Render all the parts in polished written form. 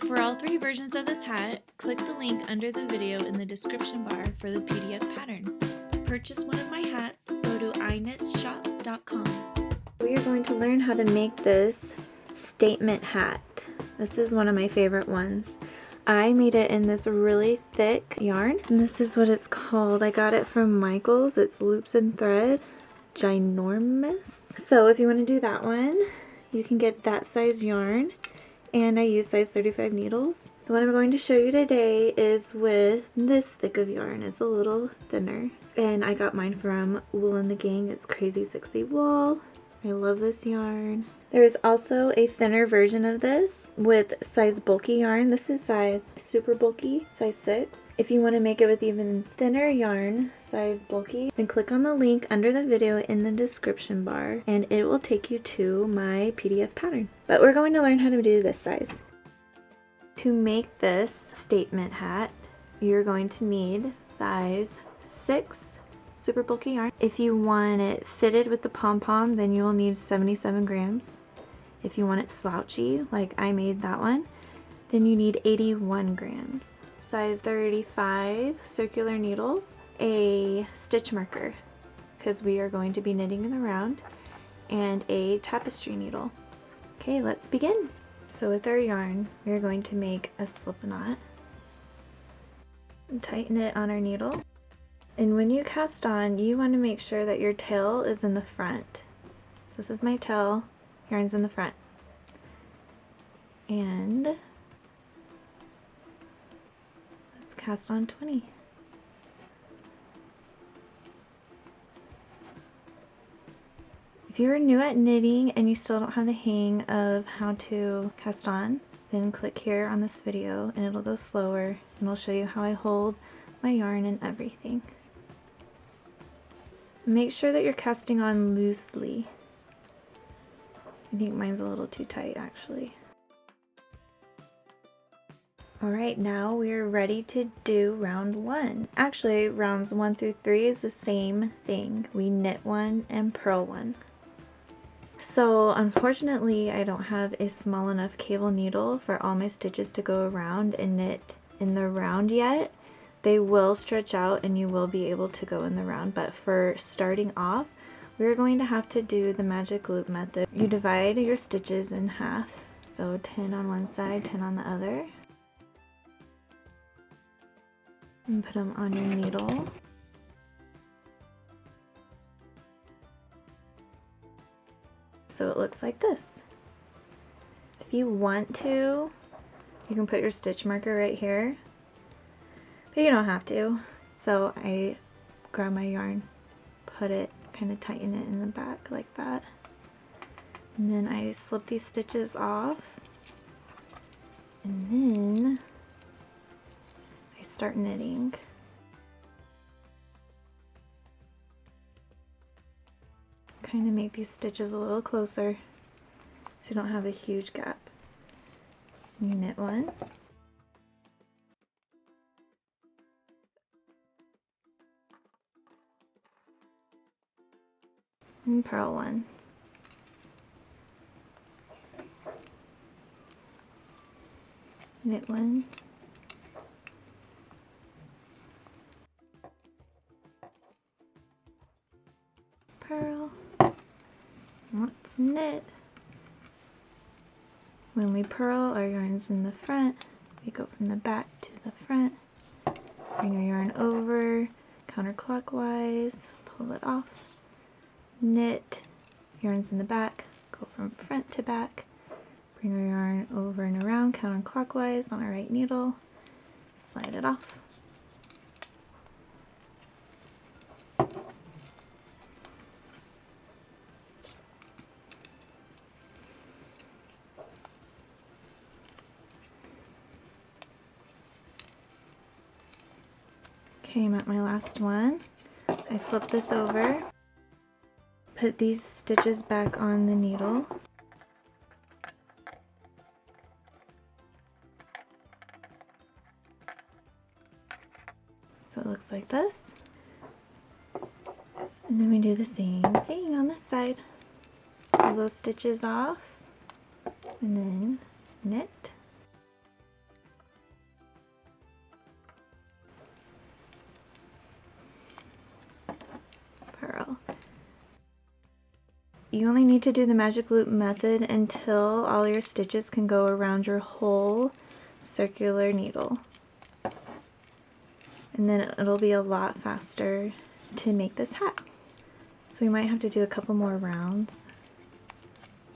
For all 3 versions of this hat, click the link under the video in the description bar for the PDF pattern. To purchase one of my hats, go to iKNITSshop.com. We are going to learn how to make this statement hat. This is one of my favorite ones. I made it in this really thick yarn, and this is what it's called. I got it from Michael's. It's Loops and Thread. Ginormous. So if you want to do that one, you can get that size yarn, and I use size 35 needles. The one I'm going to show you today is with this thick of yarn. It's a little thinner, and I got mine from Wool and the Gang. It's Crazy Sexy Wool. I love this yarn. There's also a thinner version of this with size bulky yarn. This is size super bulky, size 6. If you want to make it with even thinner yarn, size bulky, then click on the link under the video in the description bar and it will take you to my PDF pattern. But we're going to learn how to do this size. To make this statement hat, you're going to need size 6 super bulky yarn. If you want it fitted with the pom-pom, then you will need 77 grams. If you want it slouchy, like I made that one, then you need 81 grams. Size 35 circular needles, a stitch marker, because we are going to be knitting in the round, and a tapestry needle. Okay, let's begin. So with our yarn, we are going to make a slip knot and tighten it on our needle. And when you cast on, you want to make sure that your tail is in the front. So this is my tail, yarn's in the front. And let's cast on 20. If you're new at knitting and you still don't have the hang of how to cast on, then click here on this video and it'll go slower and it'll show you how I hold my yarn and everything. Make sure that you're casting on loosely. I think mine's a little too tight actually. Alright, now we're ready to do round 1. Actually, rounds 1 through 3 is the same thing. We knit 1 and purl 1. So unfortunately, I don't have a small enough cable needle for all my stitches to go around and knit in the round yet. They will stretch out and you will be able to go in the round, but for starting off, we're going to have to do the magic loop method. You divide your stitches in half, so 10 on one side, 10 on the other, and put them on your needle. So it looks like this. If you want to, you can put your stitch marker right here, but you don't have to. So I grab my yarn, put it, kind of tighten it in the back like that, and then I slip these stitches off, and then I start knitting. Kind of make these stitches a little closer so you don't have a huge gap. You knit 1. And purl 1. Knit 1. Purl. Let's knit. When we purl, our yarn's in the front. We go from the back to the front. Bring our yarn over counterclockwise, pull it off. Knit, yarn's in the back, go from front to back, bring our yarn over and around counterclockwise on our right needle, slide it off. Okay, I'm at my last one. I flip this over. Put these stitches back on the needle. So it looks like this. And then we do the same thing on this side. Pull those stitches off and then knit. purl. You only need to do the magic loop method until all your stitches can go around your whole circular needle. And then it'll be a lot faster to make this hat. So we might have to do a couple more rounds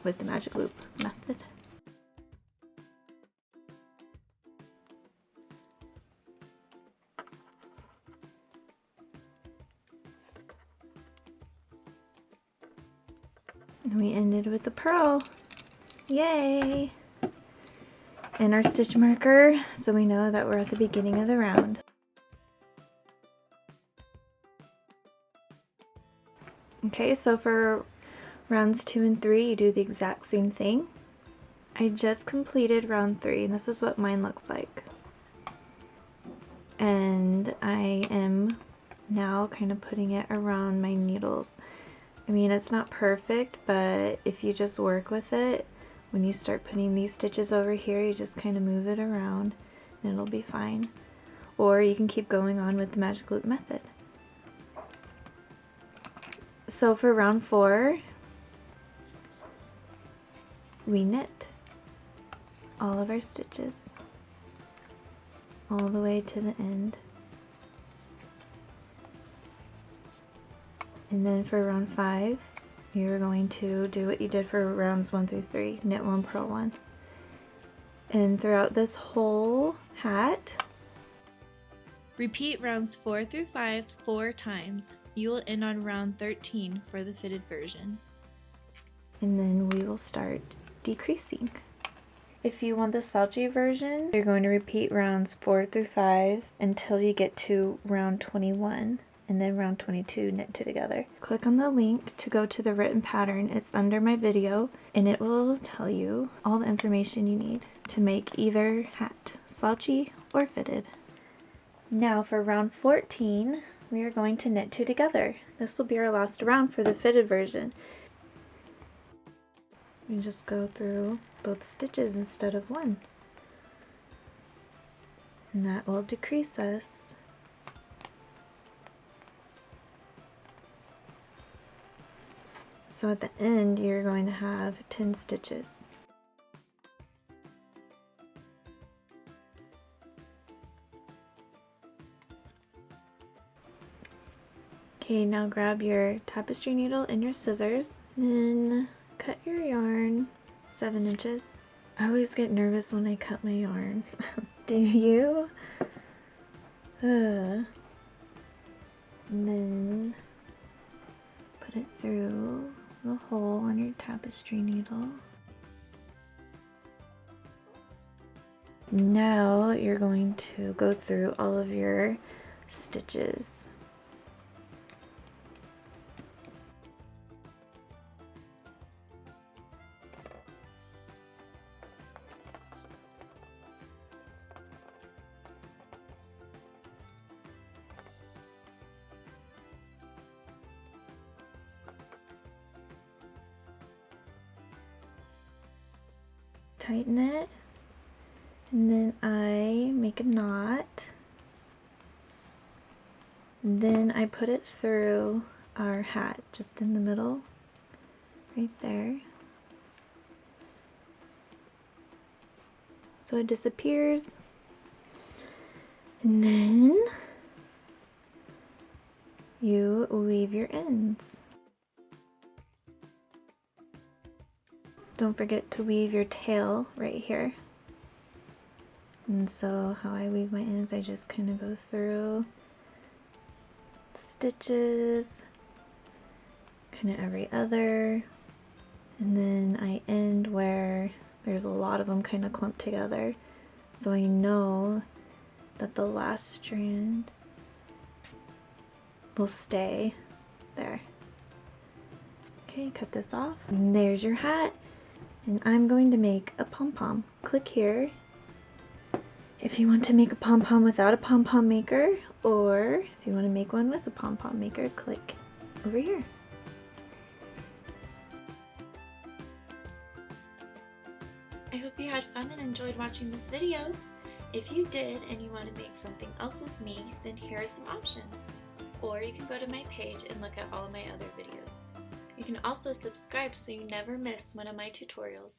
with the magic loop method. And we ended with the purl. Yay! And our stitch marker, so we know that we're at the beginning of the round. Okay, so for rounds 2 and 3, you do the exact same thing. I just completed round 3, and this is what mine looks like. And I am now kind of putting it around my needles. I mean, it's not perfect, but if you just work with it, when you start putting these stitches over here, you just kind of move it around and it'll be fine. Or you can keep going on with the magic loop method. So for round 4, we knit all of our stitches all the way to the end. And then for round 5, you're going to do what you did for rounds 1 through 3, knit 1, purl 1. And throughout this whole hat, Repeat rounds 4 through 5 4 times. You will end on round 13 for the fitted version. and then we will start decreasing. If you want the slouchy version, you're going to repeat rounds 4 through 5 until you get to round 21, and then round 22 knit 2 together. Click on the link to go to the written pattern. It's under my video, and it will tell you all the information you need to make either hat, slouchy or fitted. Now for round 14, we are going to knit 2 together. This will be our last round for the fitted version. We just go through both stitches instead of one. And that will decrease us. So at the end, you're going to have 10 stitches. Okay, now grab your tapestry needle and your scissors, then cut your yarn 7 inches. I always get nervous when I cut my yarn. Do you? And then put it through the hole on your tapestry needle. Now you're going to go through all of your stitches. Tighten it, and then I make a knot, then I put it through our hat just in the middle right there, so it disappears, and then you weave your ends. Don't forget to weave your tail right here. And so how I weave my ends, I just kind of go through the stitches, kind of every other, and then I end where there's a lot of them kind of clumped together. So I know that the last strand will stay there. Okay, cut this off. And there's your hat. And I'm going to make a pom-pom. Click here if you want to make a pom-pom without a pom-pom maker, or if you want to make one with a pom-pom maker, click over here. I hope you had fun and enjoyed watching this video. If you did and you want to make something else with me, then here are some options. Or you can go to my page and look at all of my other videos. You can also subscribe so you never miss one of my tutorials.